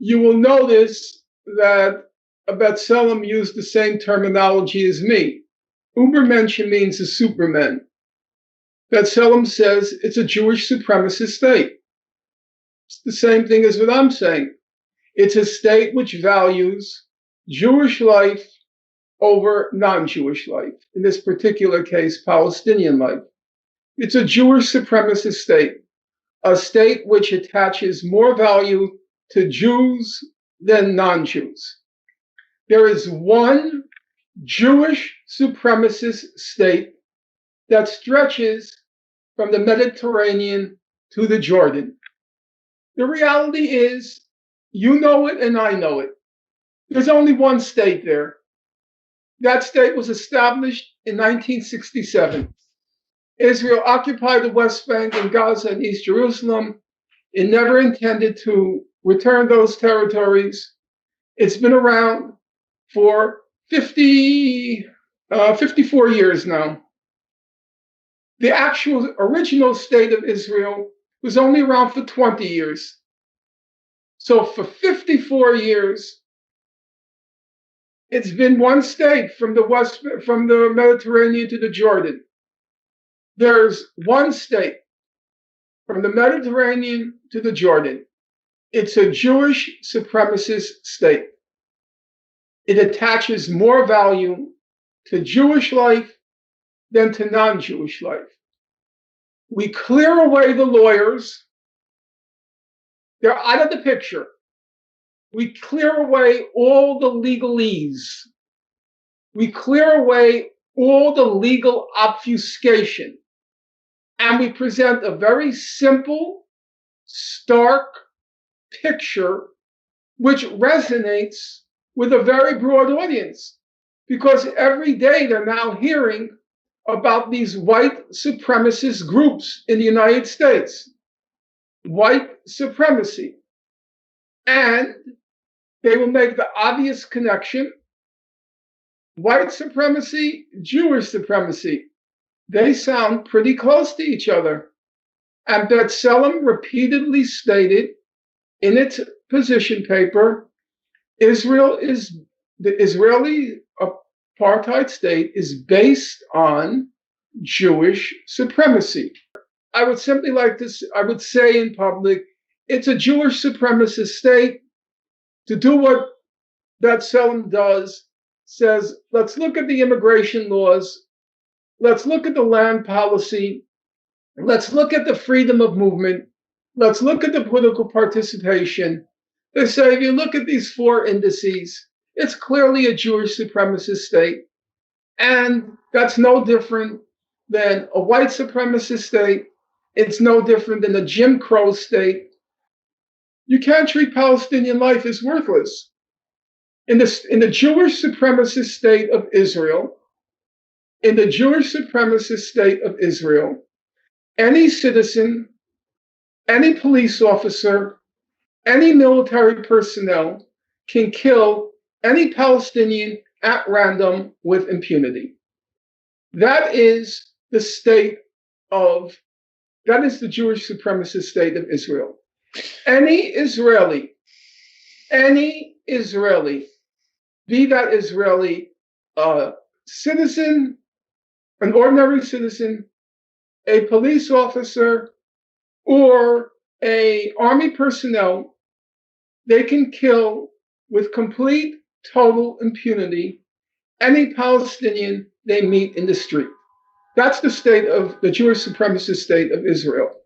You will notice that B'Tselem used the same terminology as me. Übermensch means a superman. B'Tselem says it's a Jewish supremacist state. It's the same thing as what I'm saying. It's a state which values Jewish life over non-Jewish life. In this particular case, Palestinian life. It's a Jewish supremacist state, a state which attaches more value to Jews than non-Jews. There is one Jewish supremacist state that stretches from the Mediterranean to the Jordan. The reality is, you know it and I know it. There's only one state there. That state was established in 1967. Israel occupied the West Bank and Gaza and East Jerusalem. It never intended to return those territories. It's been around for 54 years now. The actual original state of Israel was only around for 20 years. So for 54 years, it's been one state from the Mediterranean to the Jordan. There's one state from the Mediterranean to the Jordan. It's a Jewish supremacist state. It attaches more value to Jewish life than to non-Jewish life. We clear away the lawyers. They're out of the picture. We clear away all the legalese. We clear away all the legal obfuscation. And we present a very simple, stark picture which resonates with a very broad audience. Because every day they're now hearing about these white supremacist groups in the United States. White supremacy. And they will make the obvious connection. White supremacy, Jewish supremacy. They sound pretty close to each other. And B'Tselem repeatedly stated in its position paper, the Israeli apartheid state is based on Jewish supremacy. I would say in public, it's a Jewish supremacist state. To do what B'Tselem does, says, let's look at the immigration laws, let's look at the land policy, let's look at the freedom of movement, let's look at the political participation. They say, if you look at these four indices, it's clearly a Jewish supremacist state. And that's no different than a white supremacist state. It's no different than a Jim Crow state. You can't treat Palestinian life as worthless. In the Jewish supremacist state of Israel, any citizen, any police officer, any military personnel can kill any Palestinian at random with impunity. That is the Jewish supremacist state of Israel. Any Israeli, be that Israeli citizen, an ordinary citizen, a police officer, or a army personnel, they can kill with complete, total impunity any Palestinian they meet in the street. That's the Jewish supremacist state of Israel.